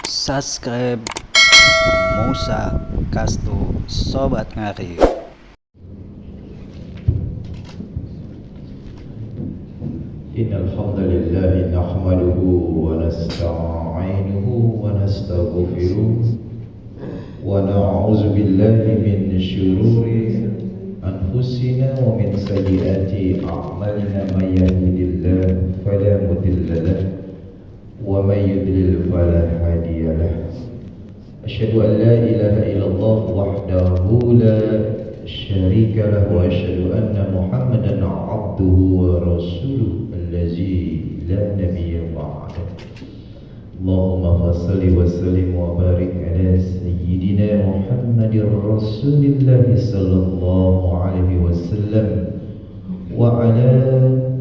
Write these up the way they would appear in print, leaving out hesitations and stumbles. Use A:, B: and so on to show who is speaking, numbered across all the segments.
A: Subscribe Musa Kastu Sobat Ngari.
B: Innal hamdalillah nahmaduhu wa nasta'inuhu wa nastaghfiruh wa na'udzu billahi min shururi anfusina wa min sayyiati a'malina may yahdihillahu fala mudilla lahu wa may yudlil fala hadiya lahu. Asyhadu an la ilaha illallah wahdahu la syarika lahu wa asyhadu anna Muhammadan 'abduhu wa rasuluh allazi la nabiyya ba'dahu. Allahumma salli wa sallim wa barik ala sayyidina Muhammadir Rasulillah sallallahu alaihi wasallam wa ala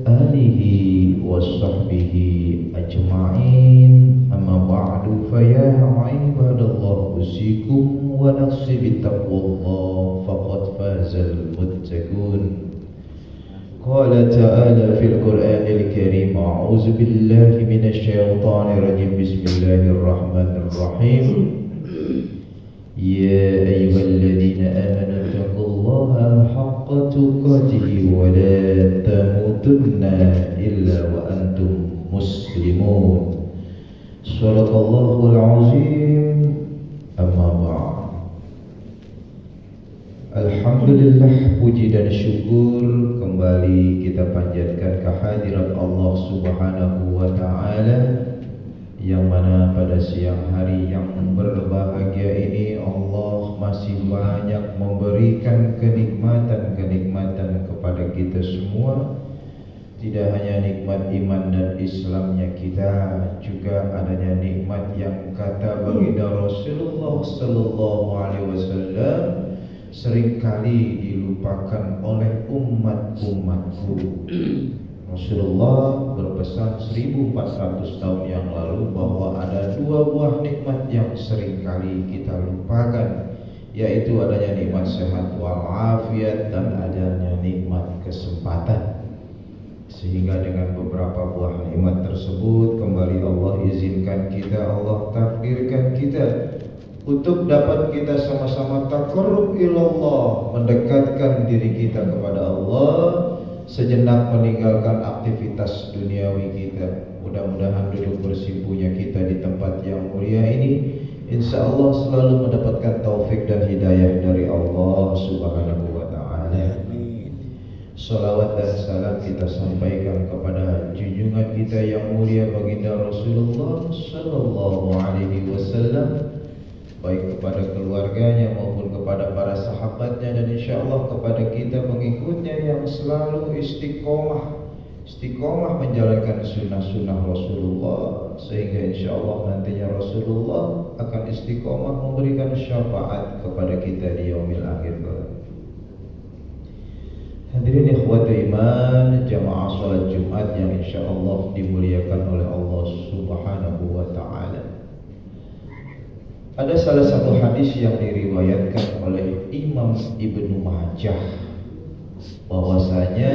B: alihi wa sahbihi ajma'in. Amma ba'du, fa ya ibadallah, usikum wa nafsi bittaqwallah, faqad fazal muttaqun. Qala ta'ala fil Qur'anil Karim, a'udzu billahi minasy syaithanir rajim, bismillahirrahmanirrahim. Ya ayyuhalladzina amanu taqullaha haqqa tuqatih wa la tamutunna illa wa antum muslimun. Shadaqallahul azim. Amma ba'd. Alhamdulillah, puji dan syukur kembali kita panjatkan kehadirat Allah Subhanahu wa ta'ala, yang mana pada siang hari yang berbahagia ini Allah masih banyak memberikan kenikmatan-kenikmatan kepada kita semua. Tidak hanya nikmat iman dan Islamnya kita, juga adanya nikmat yang kata baginda Rasulullah sallallahu alaihi wasallam seringkali dilupakan oleh umat-umatku. Rasulullah berpesan 1400 tahun yang lalu bahwa ada dua buah nikmat yang seringkali kita lupakan, yaitu adanya nikmat sehat walafiat dan adanya nikmat kesempatan. Sehingga dengan beberapa buah nikmat tersebut kembali Allah izinkan kita, Allah takdirkan kita untuk dapat kita sama-sama taqarrub ilallah, mendekatkan diri kita kepada Allah, sejenak meninggalkan aktivitas duniawi kita. Mudah-mudahan duduk bersimpunya kita di tempat yang mulia ini, insya Allah selalu mendapatkan taufik dan hidayah dari Allah Subhanahu wa ta'ala. Salawat dan salam kita sampaikan kepada junjungan kita yang mulia baginda Rasulullah sallallahu alaihi wasallam, baik kepada keluarganya maupun kepada para sahabatnya, dan insyaallah kepada kita pengikutnya yang selalu istiqomah menjalankan sunnah-sunnah Rasulullah, sehingga insyaallah nantinya Rasulullah akan istiqomah memberikan syafaat kepada kita di yaumil akhir. Hadirin ikhwati iman, jamaah salat Jumat yang insyaallah dimuliakan oleh Allah Subhanahu wa ta'ala. Ada salah satu hadis yang diriwayatkan oleh Imam Ibnu Majah, bahwasanya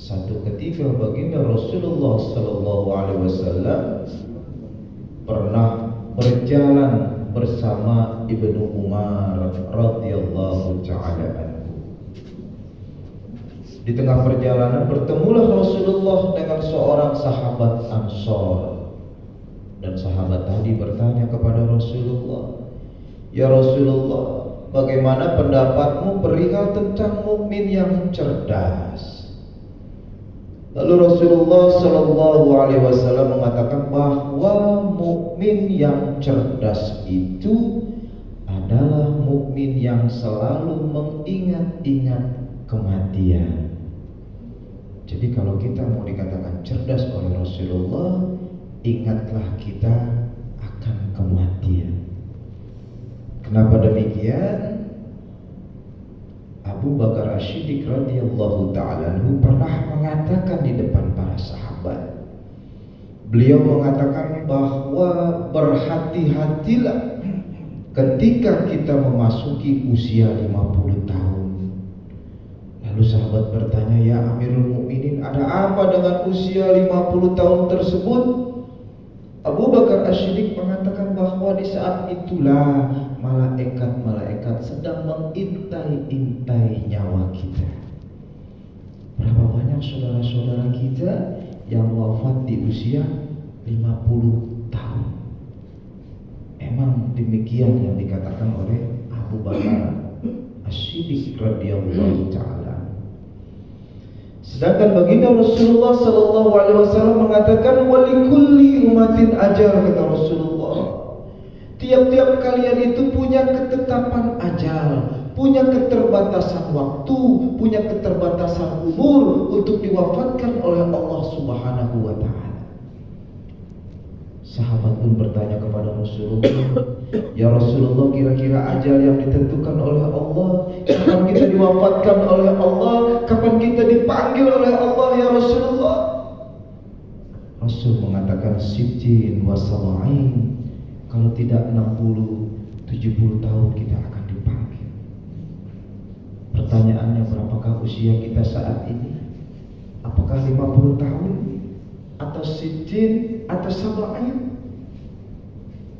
B: satu ketika baginda Rasulullah sallallahu alaihi wasallam pernah berjalan bersama Ibnu Umar radhiyallahu ta'ala anhu. Di tengah perjalanan bertemulah Rasulullah dengan seorang sahabat Ansor. Dan sahabat tadi bertanya kepada Rasulullah, "Ya Rasulullah, bagaimana pendapatmu perihal tentang mukmin yang cerdas?" Lalu Rasulullah sallallahu alaihi wasallam mengatakan bahwa mukmin yang cerdas itu adalah mukmin yang selalu mengingat-ingat kematian. Jadi kalau kita mau dikatakan cerdas oleh Rasulullah, ingatlah kita akan kematian. Kenapa demikian? Abu Bakar As-Siddiq radhiyallahu ta'ala anhu pernah mengatakan di depan para sahabat. Beliau mengatakan bahwa berhati-hatilah ketika kita memasuki usia 50 tahun. Lalu sahabat bertanya, "Ya Amirul Mukminin, ada apa dengan usia 50 tahun tersebut?" Abu Bakar As-Siddiq mengatakan bahwa di saat itulah malaikat-malaikat sedang mengintai-intai nyawa kita. Berapa banyak saudara-saudara kita yang wafat di usia 50 tahun. Memang demikian yang dikatakan oleh Abu Bakar As-Siddiq radhiyallahu taala. Sedangkan baginda Rasulullah sallallahu alaihi wasallam mengatakan walikulli ummatin ajal, kata Rasulullah. Tiap-tiap kalian itu punya ketetapan ajal, punya keterbatasan waktu, punya keterbatasan umur untuk diwafatkan oleh Allah Subhanahu wa taala. Sahabat pun bertanya kepada Rasulullah, ya Rasulullah, kira-kira ajal yang ditentukan oleh Allah, kapan kita diwafatkan oleh Allah, kapan kita dipanggil oleh Allah ya Rasulullah? Rasul mengatakan sittin wa sab'in, kalau tidak 60-70 tahun kita akan dipanggil. Pertanyaannya, berapakah usia kita saat ini? Apakah 50 tahun? Atau sittin atau sab'in?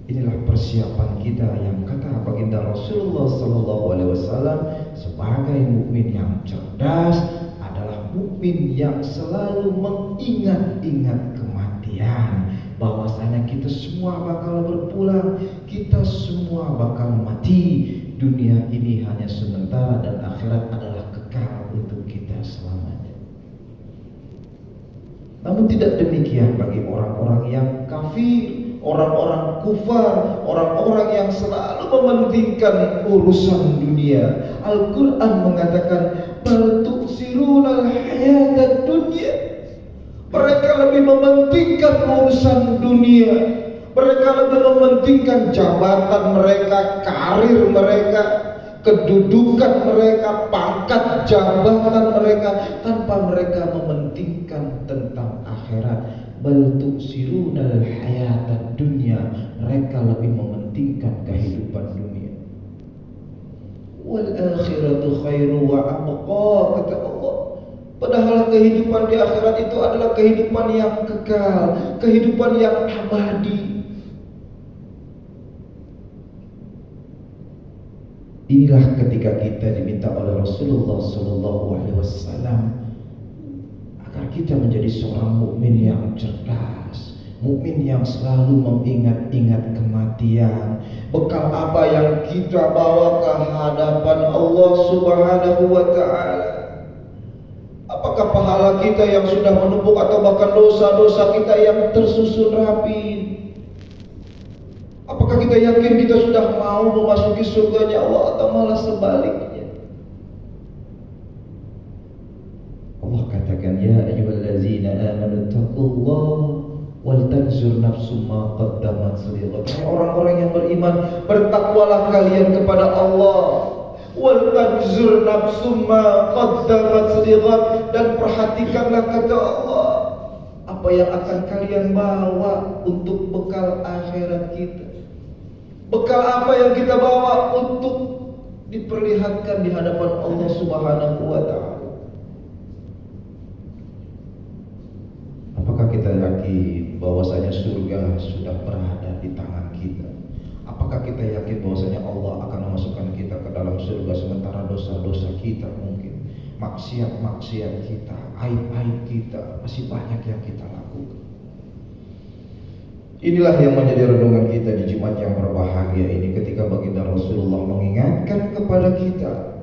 B: Inilah persiapan kita yang kata baginda Rasulullah sallallahu alaihi wasallam sebagai mukmin yang cerdas adalah mukmin yang selalu mengingat-ingat kematian, bahwasanya kita semua bakal berpulang, kita semua bakal mati. Dunia ini hanya sementara dan akhirat adalah kekal untuk kita selamanya. Namun tidak demikian bagi orang-orang yang kafir, orang-orang kufar, orang-orang yang selalu mementingkan urusan dunia. Al-Quran mengatakan bal tu'sirunal hayatad dunya. Mereka lebih mementingkan urusan dunia. Mereka lebih mementingkan jabatan mereka, karir mereka, kedudukan mereka, pangkat jabatan mereka, tanpa mereka mementingkan tentang akhirat. Bal tu'sirunal hayatad dunya. Mereka lebih mementingkan kehidupan dunia. Wal akhiratu khairu wa abqa, kata Allah. Padahal kehidupan di akhirat itu adalah kehidupan yang kekal, kehidupan yang abadi. Inilah ketika kita diminta oleh Rasulullah sallallahu alaihi wasallam agar kita menjadi seorang mukmin yang cerdas, mukmin yang selalu mengingat-ingat kematian. Bekal apa yang kita bawa ke hadapan Allah Subhanahu wa taala? Apakah pahala kita yang sudah menumpuk atau bahkan dosa-dosa kita yang tersusun rapi? Apakah kita yakin kita sudah mau memasuki surganya Allah atau malah sebaliknya? Allah katakan, ya ayyuhallazina amanu taqullaha wal tanzur nafsum ma qaddamat lighad. Orang-orang yang beriman, bertakwalah kalian kepada Allah. Wal tanzur nafsum ma qaddamat lighad, dan perhatikanlah, kata Allah, apa yang akan kalian bawa untuk bekal akhirat kita. Bekal apa yang kita bawa untuk diperlihatkan di hadapan Allah Subhanahu wa taala. Apakah kita yakin bahwasanya surga sudah berada di tangan kita? Apakah kita yakin bahwasanya Allah akan memasukkan kita ke dalam surga sementara dosa-dosa kita mungkin, maksiat-maksiat kita, aib-aib kita masih banyak yang kita lakukan? Inilah yang menjadi renungan kita di Jumat yang berbahagia ini, ketika baginda Rasulullah mengingatkan kepada kita,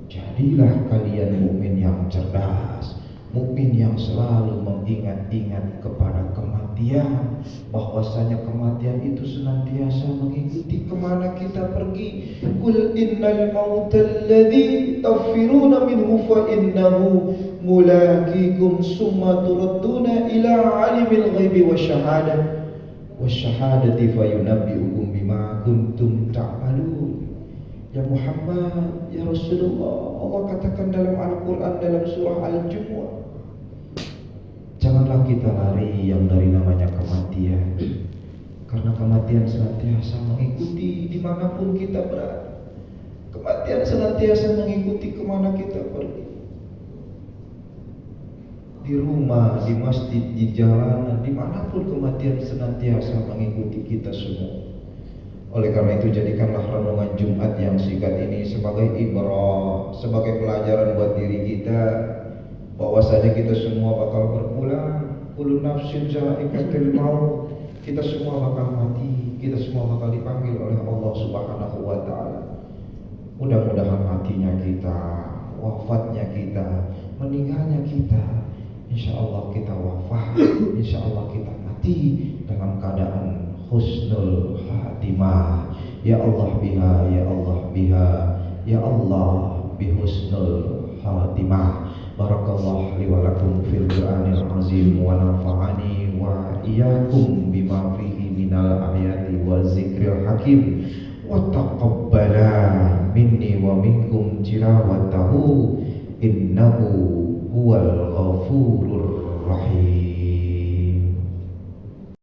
B: jadilah kalian mukmin yang cerdas, mukmin yang selalu mengingat-ingat kepada kematian, bahwasanya kematian itu senantiasa mengikuti kemana kita pergi. Qul innal mautal ladzi tafiruna minhu fa innahu mulaqikum summa turadduna ila alimil ghaibi wasyahadah wasyahadati fayunabbi'ukum bima kuntum ta'malun. Ya Muhammad, ya Rasulullah, Allah katakan dalam Al-Quran dalam surah Al-Jumu'ah, janganlah kita lari yang dari namanya kematian, karena kematian senantiasa mengikuti dimanapun kita berada. Kematian senantiasa mengikuti kemana kita pergi. di rumah, di masjid, di jalanan, dimanapun kematian senantiasa mengikuti kita semua. Oleh karena itu jadikanlah renungan Jumat yang singkat ini sebagai ibrah, sebagai pelajaran buat diri kita, bahwasanya kita semua bakal berpulang. Kullu nafsin za'iqatul maut. Kita semua bakal mati, kita semua bakal dipanggil oleh Allah Subhanahu wa taala. Mudah-mudahan matinya kita, wafatnya kita, meninggalnya kita, insya Allah kita wafat, insya Allah kita mati dalam keadaan husnul khatimah. Ya Allah biha, ya Allah biha, ya Allah bihusnul khatimah. Barakallahu li wa lakum fil Qur'anil azim wa nafa'ani wa iyyakum bima fihi minal ayati wa zikril hakim wa taqabbala minni wa minkum tilawatahu innahu huwal ghafurur